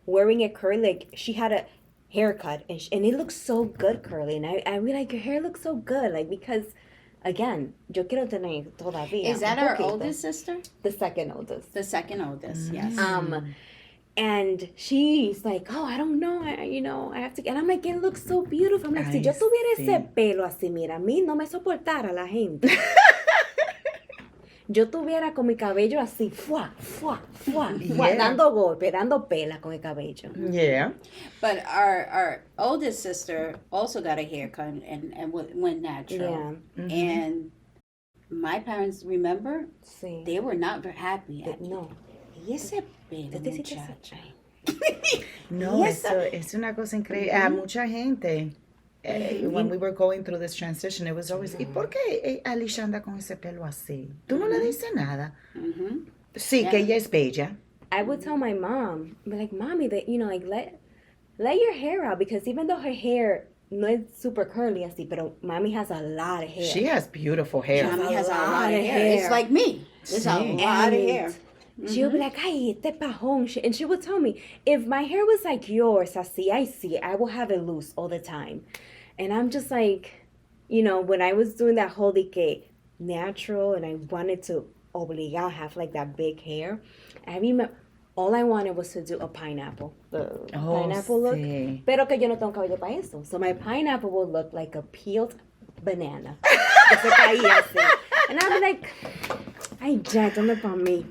wearing it curly. Like, she had a haircut and it looks so good curly. And I be like, your hair looks so good. Like, because, again, yo quiero tener todavía. Is that un our poquito. oldest sister? The second oldest. The second oldest, yes. And she's like, oh, I don't know, I have to, and I'm like, it looks so beautiful. I'm like, si I yo tuviera see. ese pelo así, mira, a mí no me soportara la gente. Yo tuviera con mi cabello así, fuá, fuá, fuá, fuá, Yeah. dando golpe, dando pela con el cabello. Yeah. But our oldest sister also got a haircut and went natural. Yeah. And my parents, remember, Sí. they were not very happy. No. Y ese pelo, Tú te hiciste muchacha. No, Yes. eso es una cosa increíble. A mucha gente, when we were going through this transition, it was always, ¿y por qué Alicia anda con ese pelo así? Tú no le dices nada. Sí, que ella es bella. I would tell my mom, be like, mommy, that, like, let your hair out, because even though her hair no es super curly así, pero mommy has a lot of hair. She has beautiful hair. Mommy has a lot lot of of hair. hair. It's like me. There's a Sí. lot of hair. She would be like, ay, este pajón. And she would tell me, if my hair was like yours, así, I see it, I will have it loose all the time. And I'm just like, when I was doing that whole que natural and I wanted to obligado have like that big hair, I remember all I wanted was to do a pineapple. The pineapple look. Sí. Pero que yo no tengo cabello para eso. So my pineapple would look like a peeled banana. Que se caía así. And I'd be like, ay, ya, don't para mí.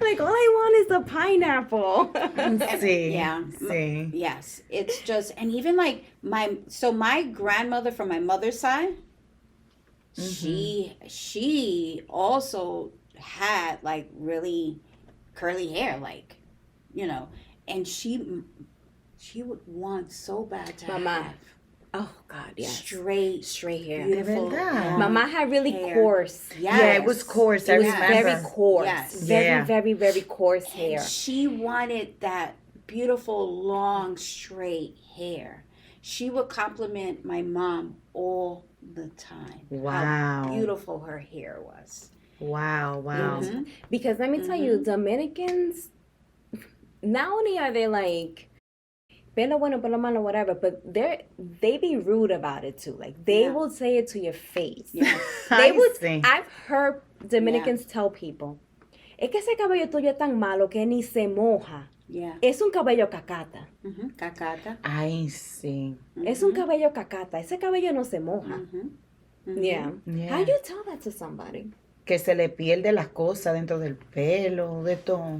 Like, all I want is a pineapple. Sí. Yeah. Sí. Yes. It's just, and even like my grandmother from my mother's side, she also had like really curly hair, like, and she would want so bad to Mama. have Oh, God, yes. straight hair. beautiful De verdad. Mama had really hair. coarse. Yes. Yeah, it was coarse. I It was remember. very coarse. Yes. Very, Yeah. very, very coarse hair. She wanted that beautiful, long, straight hair. She would compliment my mom all the time. Wow. How beautiful her hair was. Wow, wow. Mhm. Because let me tell you, Dominicans, not only are they like, pelo bueno, pelo malo, whatever, but they be rude about it too. Like, they will say it to your face. Yes. They I would. see. I've heard Dominicans tell people, es que ese cabello tuyo es tan malo que ni se moja. Yeah. Es un cabello cacata. Cacata. Ay, sí. Es un cabello cacata. Ese cabello no se moja. Yeah. Yeah. How you tell that to somebody? Que se le pierde las cosas dentro del pelo, de todo.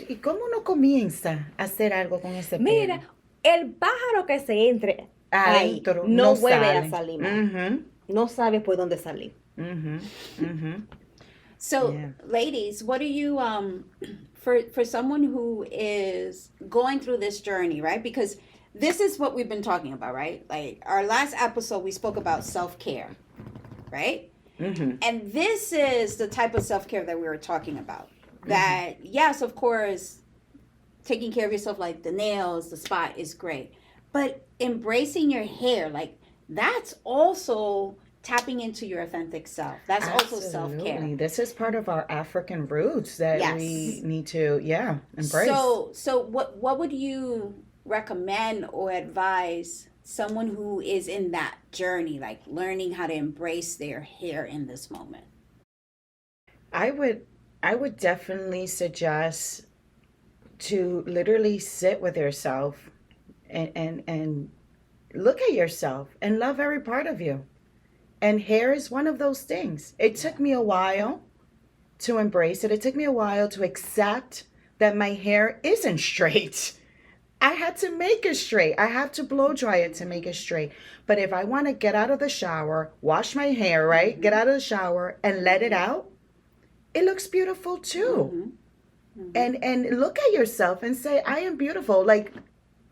¿Y cómo uno comienza a hacer algo con ese pelo? Mira, el pájaro que se entre ahí Adentro, no no vuelve sale. a salir más. No sabe por dónde salir. So, Yeah. ladies, what do you for someone who is going through this journey, right? Because this is what we've been talking about, right? Like our last episode, we spoke about self-care, right? And this is the type of self-care that we were talking about. That, yes, of course, taking care of yourself, like the nails, the spot is great. But embracing your hair, like that's also tapping into your authentic self. That's also self-care. Absolutely. This is part of our African roots that Yes. we need to, embrace. So what would you recommend or advise someone who is in that journey, like learning how to embrace their hair in this moment? I would definitely suggest to literally sit with yourself and look at yourself and love every part of you. And hair is one of those things. It took me a while to embrace it. It took me a while to accept that my hair isn't straight. I had to make it straight. I have to blow dry it to make it straight. But if I want to get out of the shower, wash my hair, right? Get out of the shower and let it out, it looks beautiful too. And look at yourself and say, I am beautiful. Like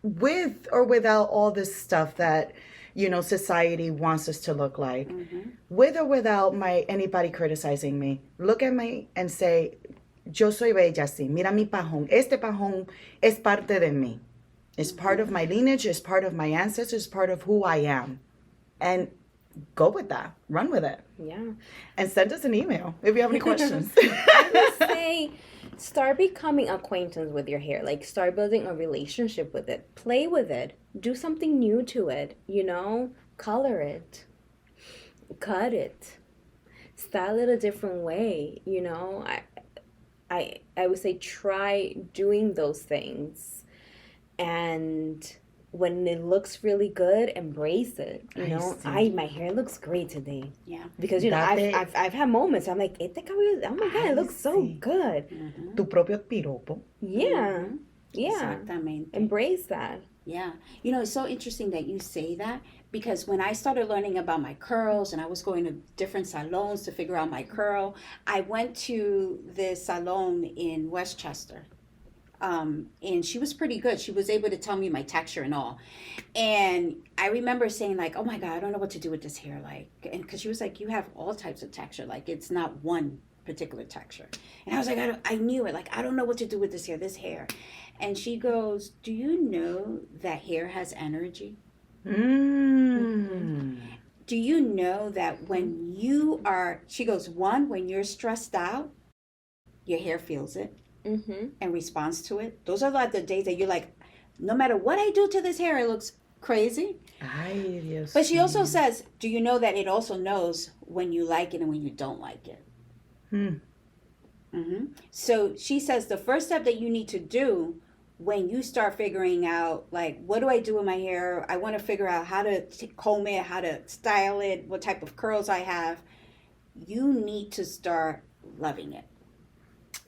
with or without all this stuff that, society wants us to look like. With or without anybody criticizing me. Look at me and say, yo soy bella así. Mira mi pajón. Este pajón es parte de mí. It's part of my lineage. It's part of my ancestors. It's part of who I am. And go with that. Run with it. Yeah. And send us an email if you have any questions. I would say start becoming acquainted with your hair. Like start building a relationship with it. Play with it. Do something new to it. Color it. Cut it. Style it a different way. I would say try doing those things. And when it looks really good, embrace it. My hair looks great today. Yeah. Because I've had moments I'm like, este cabello, oh my god, it looks so good. Tu propio piropo. Yeah. Yeah. Exactamente. Embrace that. Yeah. It's so interesting that you say that because when I started learning about my curls and I was going to different salons to figure out my curl, I went to this salon in Westchester. And she was pretty good. She was able to tell me my texture and all. And I remember saying like, oh my God, I don't know what to do with this hair. Like, and because she was like, you have all types of texture. Like it's not one particular texture. And I was like, I knew it. Like, I don't know what to do with this hair. And she goes, do you know that hair has energy? Do you know that when you are, she goes, one, when you're stressed out, your hair feels it. And responds to it. Those are like the days that you're like, no matter what I do to this hair, it looks crazy. Ay, Dios But she also mío. says, do you know that it also knows when you like it and when you don't like it? So she says the first step that you need to do when you start figuring out, like, what do I do with my hair? I want to figure out how to comb it, how to style it, what type of curls I have. You need to start loving it.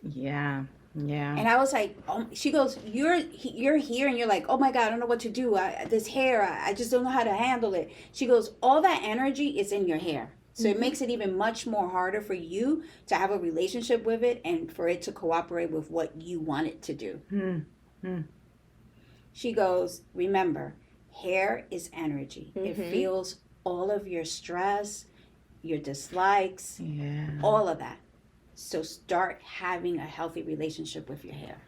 Yeah. And I was like, she goes, you're here and you're like, oh my God, I don't know what to do. This hair, I just don't know how to handle it. She goes, all that energy is in your hair. So it makes it even much more harder for you to have a relationship with it and for it to cooperate with what you want it to do. She goes, remember, hair is energy. It feels all of your stress, your dislikes, all of that. So start having a healthy relationship with your hair.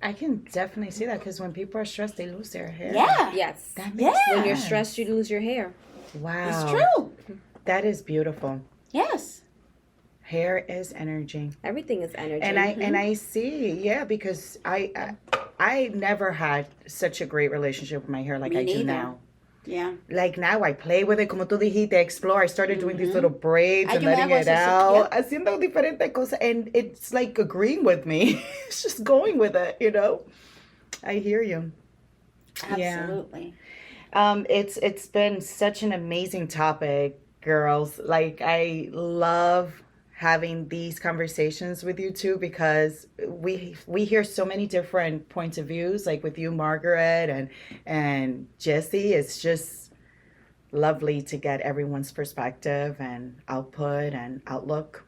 I can definitely see that because when people are stressed, they lose their hair. Yeah. Yes. That makes When you're sense. stressed, you lose your hair. Wow. It's true. That is beautiful. Yes. Hair is energy. Everything is energy. And I see, because I never had such a great relationship with my hair like Me I do neither. now. Yeah. Like now I play with it, como tú dijiste, explore. I started doing these little braids and yo me letting hago it eso, out. Haciendo diferentes cosas. And it's like agreeing with me. It's just going with it, you know? I hear you. Absolutely. It's been such an amazing topic, girls. Like I love having these conversations with you too because we hear so many different points of views. Like with you, Margaret, and Jesse. It's just lovely to get everyone's perspective and output and outlook.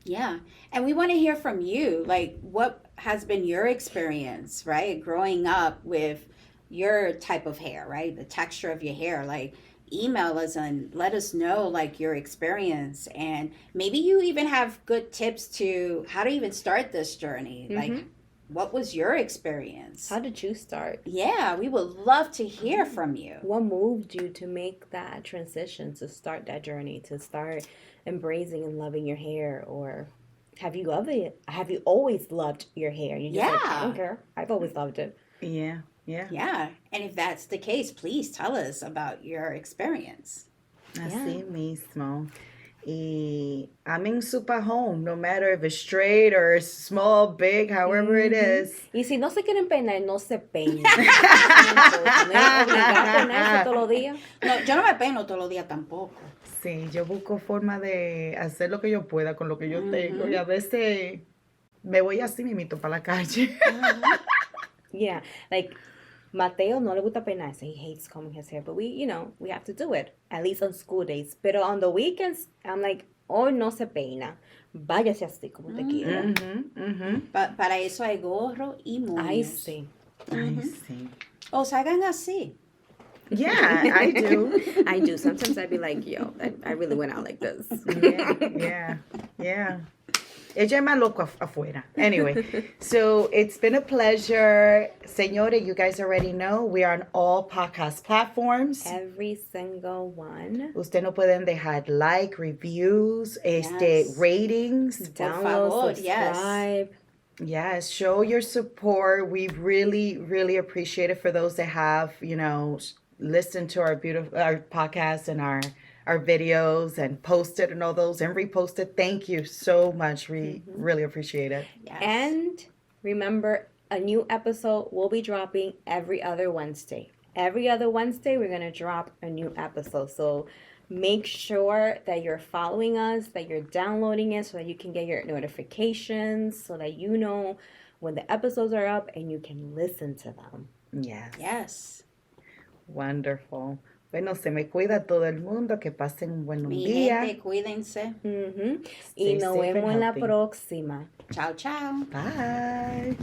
Yeah. And we want to hear from you. Like, what has been your experience, right? Growing up with your type of hair, right? The texture of your hair. Like, email us and let us know, like, your experience. And maybe you even have good tips to how to even start this journey. Like, what was your experience? How did you start? Yeah, we would love to hear from you. What moved you to make that transition, to start that journey, to start embracing and loving your hair? Or have you loved it? Have you always loved your hair? You just like, I don't care. I've always loved it. Yeah. Yeah. And if that's the case, please tell us about your experience. Así mismo. Y I'm in super home, no matter if it's straight or small, big, however it is. Y si no se quieren peinar, no se peinen. No es obligado a peinarse todos los días. No, yo no me peino todos los días tampoco. Sí, yo busco forma de hacer lo que yo pueda con lo que yo tengo. Y a veces me voy así mimito para la calle. Yeah, like Mateo no le gusta peinarse. He hates combing his hair, but we have to do it, at least on school days. Pero on the weekends, I'm like, hoy no se peina. Váyase así como te quiera. Para eso hay gorro y moños. Ay, sí. Ay, sí. O salgan así. Yeah, I do. I do. Sometimes I'd be like, yo, I really went out like this. Yeah. Ella es más loco afuera. Anyway, so it's been a pleasure. Señores, you guys already know we are on all podcast platforms. Every single one. Usted no pueden dejar like, reviews, ratings. Download, subscribe. Yes, show your support. We really, really appreciate it for those that have, listened to our podcast and our videos and posted and all those and reposted. Thank you so much. We really appreciate it. Yes. And remember, a new episode will be dropping every other Wednesday. Every other Wednesday, we're going to drop a new episode. So make sure that you're following us, that you're downloading it so that you can get your notifications, so that you know when the episodes are up and you can listen to them. Yes. Wonderful. Bueno, se me cuida todo el mundo. Que pasen un buen Mi día. gente, cuídense. Y nos safe and vemos en la healthy. próxima. Chao, chao. Bye.